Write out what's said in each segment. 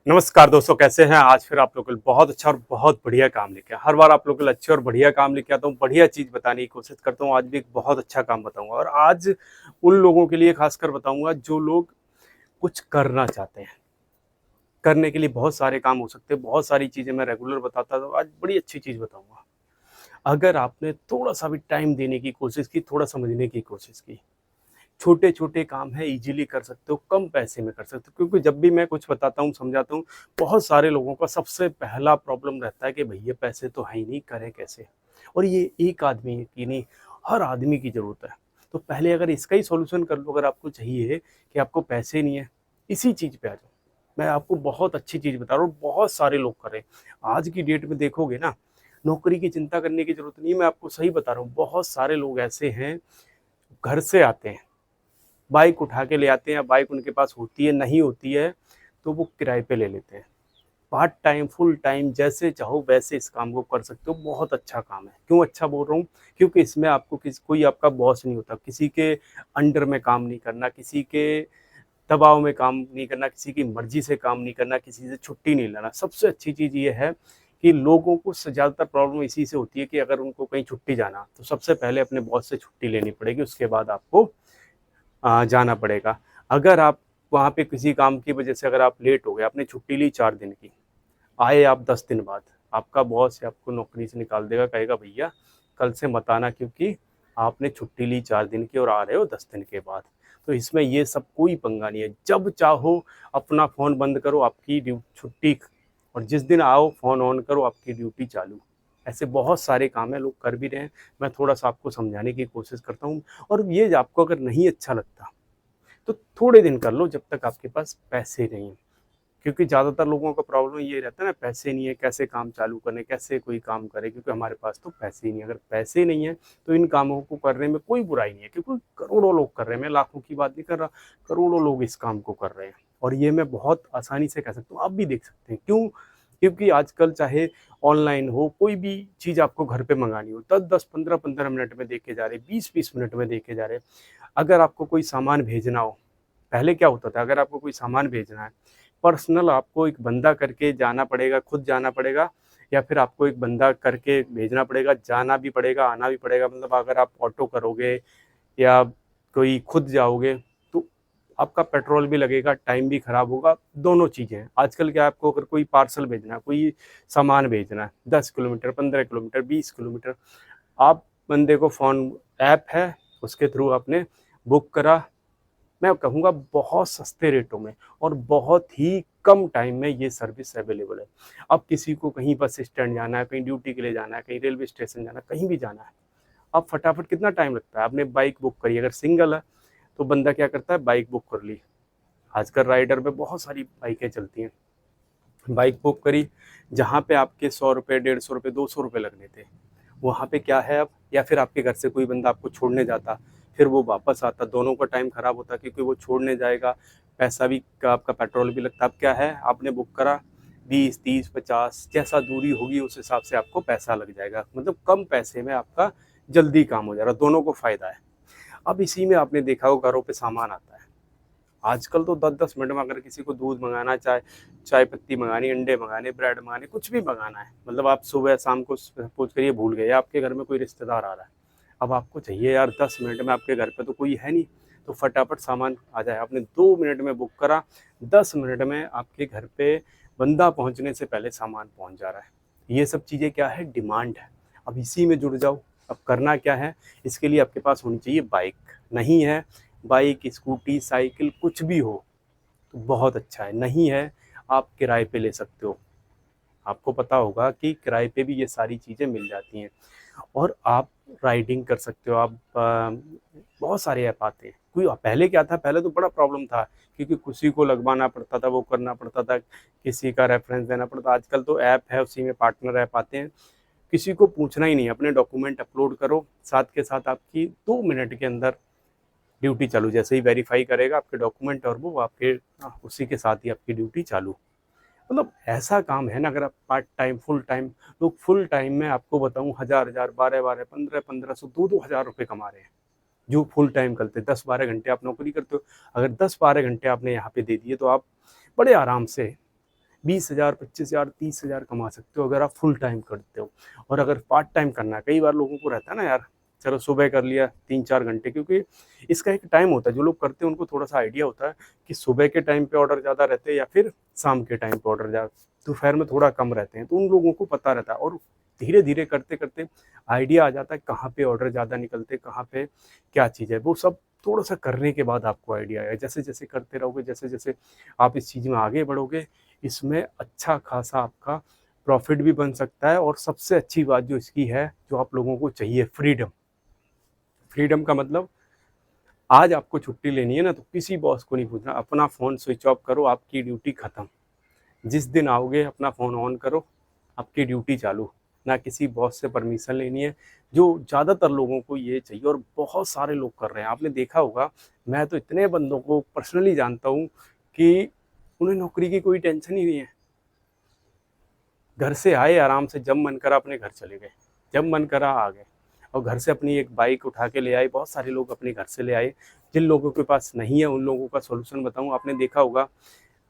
नमस्कार दोस्तों, कैसे हैं? आज फिर आप लोगों के लिए बहुत अच्छा और बहुत बढ़िया काम लेके आया। हर बार आप लोगों के लिए अच्छे और बढ़िया काम लेके आता हूँ, बढ़िया चीज़ बताने की कोशिश करता हूँ। आज भी एक बहुत अच्छा काम बताऊँगा और आज उन लोगों के लिए खासकर बताऊँगा जो लोग कुछ करना चाहते हैं। करने के लिए बहुत सारे काम हो सकते हैं, बहुत सारी चीज़ें मैं रेगुलर बताता था, आज बड़ी अच्छी चीज़ बताऊँगा। अगर आपने थोड़ा-सा भी टाइम देने की कोशिश की, थोड़ा समझने की कोशिश की, छोटे-छोटे काम हैं, ईज़िली कर सकते हो, कम पैसे में कर सकते हो। क्योंकि जब भी मैं कुछ बताता हूँ, समझाता हूँ, बहुत सारे लोगों का सबसे पहला प्रॉब्लम रहता है कि भैया पैसे तो हैं ही नहीं, करें कैसे? और ये एक आदमी की नहीं, हर आदमी की ज़रूरत है। तो पहले अगर इसका ही सॉल्यूशन कर लो, अगर आपको चाहिए कि आपको पैसे नहीं है, इसी चीज़ पे आ जाओ। मैं आपको बहुत अच्छी चीज़ बता रहा हूँ, बहुत सारे लोग कर रहे हैं। आज की डेट में देखोगे ना, नौकरी की चिंता करने की ज़रूरत नहीं है, मैं आपको सही बता रहा हूँ। बहुत सारे लोग ऐसे हैं, घर से आते हैं, बाइक उठा के ले आते हैं या बाइक उनके पास होती है, नहीं होती है, तो वो किराए पे ले लेते हैं। पार्ट टाइम, फुल टाइम जैसे चाहो वैसे इस काम को कर सकते हो, बहुत अच्छा काम है। क्यों अच्छा बोल रहा हूँ? क्योंकि इसमें आपको कोई आपका बॉस नहीं होता, किसी के अंडर में काम नहीं करना, किसी के दबाव में काम नहीं करना, किसी की मर्ज़ी से काम नहीं करना, किसी से छुट्टी नहीं लेना। सबसे अच्छी चीज़ ये है कि लोगों को ज़्यादातर प्रॉब्लम इसी से होती है कि अगर उनको कहीं छुट्टी जाना, तो सबसे पहले अपने बॉस से छुट्टी लेनी पड़ेगी, उसके बाद आपको जाना पड़ेगा। अगर आप वहाँ पे किसी काम की वजह से अगर आप लेट हो गए, आपने छुट्टी ली 4 दिन की, आए आप 10 दिन बाद, आपका बॉस आपको नौकरी से निकाल देगा, कहेगा भैया कल से मत आना क्योंकि आपने छुट्टी ली 4 दिन की और आ रहे हो 10 दिन के बाद। तो इसमें ये सब कोई पंगा नहीं है। जब चाहो अपना फ़ोन बंद करो, आपकी छुट्टी, और जिस दिन आओ फ़ोन ऑन करो, आपकी ड्यूटी चालू। ऐसे बहुत सारे काम हैं, लोग कर भी रहे हैं। मैं थोड़ा-सा आपको समझाने की कोशिश करता हूँ और ये आपको अगर नहीं अच्छा लगता तो थोड़े दिन कर लो जब तक आपके पास पैसे नहीं हैं। क्योंकि ज़्यादातर लोगों का प्रॉब्लम ये रहता है ना, पैसे नहीं है, कैसे काम चालू करें, कैसे कोई काम करे, क्योंकि हमारे पास तो पैसे ही नहीं है। अगर पैसे नहीं है तो इन कामों को करने में कोई बुराई नहीं है, क्योंकि करोड़ों लोग कर रहे हैं। मैं लाखों की बात नहीं कर रहा, करोड़ों लोग इस काम को कर रहे हैं और ये मैं बहुत आसानी से कह सकता हूँ, आप भी देख सकते हैं। क्यों? क्योंकि आजकल चाहे ऑनलाइन हो, कोई भी चीज़ आपको घर पे मंगानी हो, 10-10, 15-15 मिनट में दे के जा रहे हैं, 20-20 मिनट में दे के जा रहे हैं। अगर आपको कोई सामान भेजना हो, पहले क्या होता था, अगर आपको कोई सामान भेजना है, पर्सनल आपको एक बंदा करके जाना पड़ेगा, खुद जाना पड़ेगा, या फिर आपको एक बंदा करके भेजना पड़ेगा, जाना भी पड़ेगा, आना भी पड़ेगा। मतलब अगर आप ऑटो करोगे या कोई खुद जाओगे तो आपका पेट्रोल भी लगेगा, टाइम भी खराब होगा, दोनों चीज़ें हैं। आजकल क्या है, आपको अगर कोई पार्सल भेजना है, कोई सामान भेजना है, 10 किलोमीटर, 15 किलोमीटर, 20 किलोमीटर, आप बंदे को फ़ोन, ऐप है, उसके थ्रू आपने बुक करा, मैं कहूँगा बहुत सस्ते रेटों में और बहुत ही कम टाइम में ये सर्विस अवेलेबल है। अब किसी को कहीं बस स्टैंड जाना है, कहीं ड्यूटी के लिए जाना है, कहीं रेलवे स्टेशन जाना है, कहीं भी जाना है, अब फटाफट कितना टाइम लगता है? आपने बाइक बुक करी, अगर सिंगल है, तो बंदा क्या करता है, बाइक बुक कर ली। आजकल राइडर पे बहुत सारी बाइकें चलती हैं। बाइक बुक करी, जहाँ पे आपके ₹100, ₹150, ₹200 लगने थे, वहाँ पे क्या है अब, या फिर आपके घर से कोई बंदा आपको छोड़ने जाता, फिर वो वापस आता, दोनों का टाइम खराब होता क्योंकि वो छोड़ने जाएगा, पैसा भी का आपका पेट्रोल भी लगता। अब क्या है, आपने बुक करा, 20, 30, 50 जैसा दूरी होगी उस हिसाब से आपको पैसा लग जाएगा। मतलब कम पैसे में आपका जल्दी काम हो जा रहा है, दोनों को फ़ायदा है। अब इसी में आपने देखा होगा, घरों पे सामान आता है। आजकल तो 10-10 मिनट में अगर किसी को दूध मँगाना, चाय पत्ती मँगानी, अंडे मँगाने, ब्रेड मँगाने, कुछ भी मँगाना है, मतलब आप सुबह शाम को सपोज़ करिए भूल गए, आपके घर में कोई रिश्तेदार आ रहा है। अब आपको चाहिए यार 10 मिनट में, आपके घर पे तो कोई है नहीं, तो फटाफट सामान आ जाए। आपने 2 मिनट में बुक करा, 10 मिनट में आपके घर पे बंदा पहुँचने से पहले सामान पहुँच जा रहा है। ये सब चीज़ें क्या है, डिमांड है। अब इसी में जुड़ जाओ। अब करना क्या है, इसके लिए आपके पास होनी चाहिए बाइक। नहीं है, बाइक, स्कूटी, साइकिल कुछ भी हो तो बहुत अच्छा है। नहीं है, आप किराए पे ले सकते हो। आपको पता होगा कि किराए पे भी ये सारी चीज़ें मिल जाती हैं और आप राइडिंग कर सकते हो। आप बहुत सारे ऐप आते हैं। कोई पहले क्या था, पहले तो बड़ा प्रॉब्लम था क्योंकि किसी को लगवाना पड़ता था, वो करना पड़ता था, किसी का रेफ़रेंस देना पड़ता। आजकल तो ऐप है, उसी में पार्टनर ऐप आते हैं। किसी को पूछना ही नहीं, अपने डॉक्यूमेंट अपलोड करो, साथ के साथ आपकी 2 मिनट के अंदर ड्यूटी चालू। जैसे ही वेरीफाई करेगा आपके डॉक्यूमेंट और वो आपके उसी के साथ ही आपकी ड्यूटी चालू। मतलब ऐसा काम है ना, अगर आप पार्ट टाइम, फुल टाइम, लोग फुल टाइम में आपको बताऊँ हज़ार-हज़ार, 12-12, 15-1500, 2-2 हज़ार रुपए कमा रहे हैं। जो फुल टाइम करते हैं, 10-12 घंटे आप नौकरी करते हो, अगर 10-12 घंटे आपने यहाँ पे दे दिए तो आप बड़े आराम से 20,000, 25,000, 30,000 कमा सकते हो अगर आप फुल टाइम करते हो। और अगर पार्ट टाइम करना है, कई बार लोगों को रहता है ना यार, चलो सुबह कर लिया 3-4 घंटे, क्योंकि इसका एक टाइम होता है, जो लोग करते हैं उनको थोड़ा-सा आइडिया होता है कि सुबह के टाइम पे ऑर्डर ज़्यादा रहते हैं या फिर शाम के टाइम पे ऑर्डर ज़्यादा, दोपहर में थोड़ा कम रहते हैं, तो उन लोगों को पता रहता है और धीरे-धीरे करते-करते आइडिया आ जाता है कहाँ पे ऑर्डर ज़्यादा निकलते हैं, कहाँ पे क्या चीज़ है, वो सब थोड़ा-सा करने के बाद आपको आइडिया आएगा। जैसे-जैसे करते रहोगे, जैसे-जैसे आप इस चीज़ में आगे बढ़ोगे, इसमें अच्छा खासा आपका प्रॉफ़िट भी बन सकता है। और सबसे अच्छी बात जो इसकी है, जो आप लोगों को चाहिए, फ्रीडम। फ्रीडम का मतलब, आज आपको छुट्टी लेनी है ना, तो किसी बॉस को नहीं पूछना, अपना फ़ोन स्विच ऑफ करो, आपकी ड्यूटी खत्म। जिस दिन आओगे अपना फ़ोन ऑन करो, आपकी ड्यूटी चालू। ना किसी बॉस से परमिशन लेनी है, जो ज़्यादातर लोगों को ये चाहिए और बहुत सारे लोग कर रहे हैं। आपने देखा होगा, मैं तो इतने बंदों को पर्सनली जानता हूँ कि उन्हें नौकरी की कोई टेंशन ही नहीं है। घर से आए आराम से, जब मन करा अपने घर चले गए, जब मन करा आ गए, और घर से अपनी एक बाइक उठा के ले आए। बहुत सारे लोग अपने घर से ले आए। जिन लोगों के पास नहीं है, उन लोगों का सॉल्यूशन बताऊँ। आपने देखा होगा,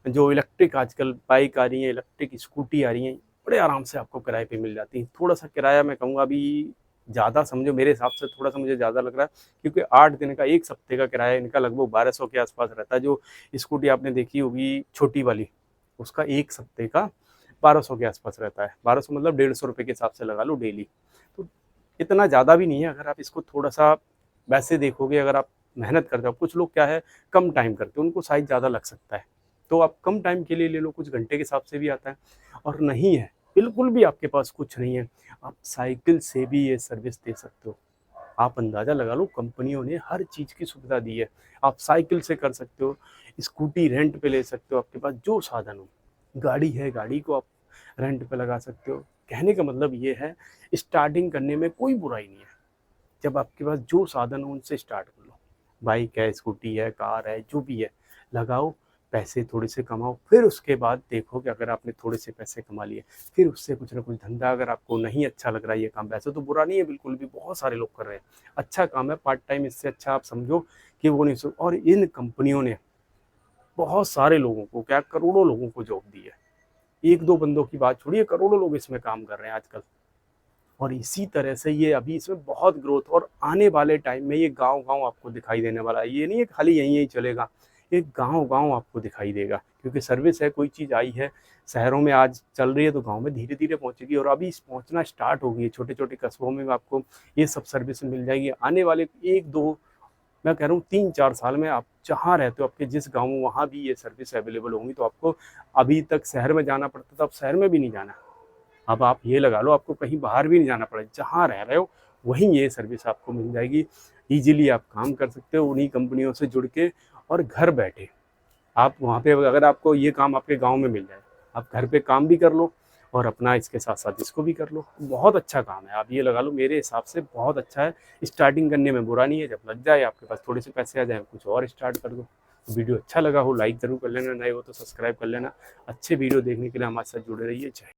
जो इलेक्ट्रिक आजकल बाइक आ रही है, इलेक्ट्रिक स्कूटी आ रही हैं, बड़े आराम से आपको किराए पे मिल जाती हैं। थोड़ा-सा किराया मैं कहूँगा अभी ज़्यादा समझो, मेरे हिसाब से थोड़ा-सा मुझे ज़्यादा लग रहा है, क्योंकि 8 दिन का, 1 हफ्ते का किराया इनका लगभग 1200 के आस-पास रहता है। जो स्कूटी आपने देखी होगी छोटी वाली, उसका 1 हफ्ते का 1200 के आस-पास रहता है। 1200 मतलब ₹150 के हिसाब से लगा लो डेली। तो इतना ज़्यादा भी नहीं है, अगर आप इसको थोड़ा-सा वैसे देखोगे, अगर आप मेहनत करते हो। कुछ लोग क्या है, कम टाइम करते हैं, उनको शायद ज़्यादा लग सकता है। तो आप कम टाइम के लिए ले लो, कुछ घंटे के हिसाब से भी आता है। और नहीं है, बिल्कुल भी आपके पास कुछ नहीं है, आप साइकिल से भी ये सर्विस दे सकते हो। आप अंदाज़ा लगा लो, कंपनियों ने हर चीज़ की सुविधा दी है। आप साइकिल से कर सकते हो, स्कूटी रेंट पे ले सकते हो, आपके पास जो साधन हो। गाड़ी है, गाड़ी को आप रेंट पे लगा सकते हो। कहने का मतलब ये है, स्टार्टिंग करने में कोई बुराई नहीं है। जब आपके पास जो साधन हो, उनसे स्टार्ट कर लो। बाइक है, स्कूटी है, कार है, जो भी है, लगाओ, पैसे थोड़े से कमाओ। फिर उसके बाद देखो कि अगर आपने थोड़े से पैसे कमा लिए, फिर उससे कुछ ना कुछ धंधा, अगर आपको नहीं अच्छा लग रहा है ये काम, वैसे तो बुरा नहीं है बिल्कुल भी, बहुत सारे लोग कर रहे हैं, अच्छा काम है, पार्ट टाइम, इससे अच्छा आप समझो कि वो नहीं। और इन कंपनियों ने बहुत सारे लोगों को, क्या करोड़ों लोगों को जॉब दी है। एक दो बंदों की बात छोड़िए, करोड़ों लोग इसमें काम कर रहे हैं आजकल। और इसी तरह से ये अभी इसमें बहुत ग्रोथ, और आने वाले टाइम में ये गाँव-गाँव आपको दिखाई देने वाला है। ये नहीं है खाली यहीं-यहीं चलेगा, ये गाँव-गाँव आपको दिखाई देगा, क्योंकि सर्विस है, कोई चीज़ आई है, शहरों में आज चल रही है, तो गाँव में धीरे-धीरे पहुँचेगी। और अभी पहुँचना स्टार्ट हो गई है, छोटे-छोटे कस्बों में आपको ये सब सर्विस मिल जाएगी। आने वाले 1-2, मैं कह रहा हूँ 3-4 साल में, आप जहाँ रहते हो, आपके जिस गाँव में, वहाँ भी ये सर्विस अवेलेबल होंगी। तो आपको अभी तक शहर में जाना पड़ता था, अब शहर में भी नहीं जाना। अब आप ये लगा लो, आपको कहीं बाहर भी नहीं जाना पड़ेगा, जहाँ रह रहे हो वहीं ये सर्विस आपको मिल जाएगी। ईज़िली आप काम कर सकते हो उन्हीं कंपनियों से जुड़ के, और घर बैठे आप वहाँ पे, अगर आपको ये काम आपके गाँव में मिल जाए, आप घर पे काम भी कर लो और अपना इसके साथ-साथ इसको भी कर लो। बहुत अच्छा काम है, आप ये लगा लो, मेरे हिसाब से बहुत अच्छा है। स्टार्टिंग करने में बुरा नहीं है, जब लग जाए आपके पास थोड़े से पैसे आ जाएँ, कुछ और स्टार्ट कर दो। वीडियो अच्छा लगा हो लाइक ज़रूर कर लेना, नए हो तो सब्सक्राइब कर लेना। अच्छे वीडियो देखने के लिए हमारे साथ जुड़े रहिए। जय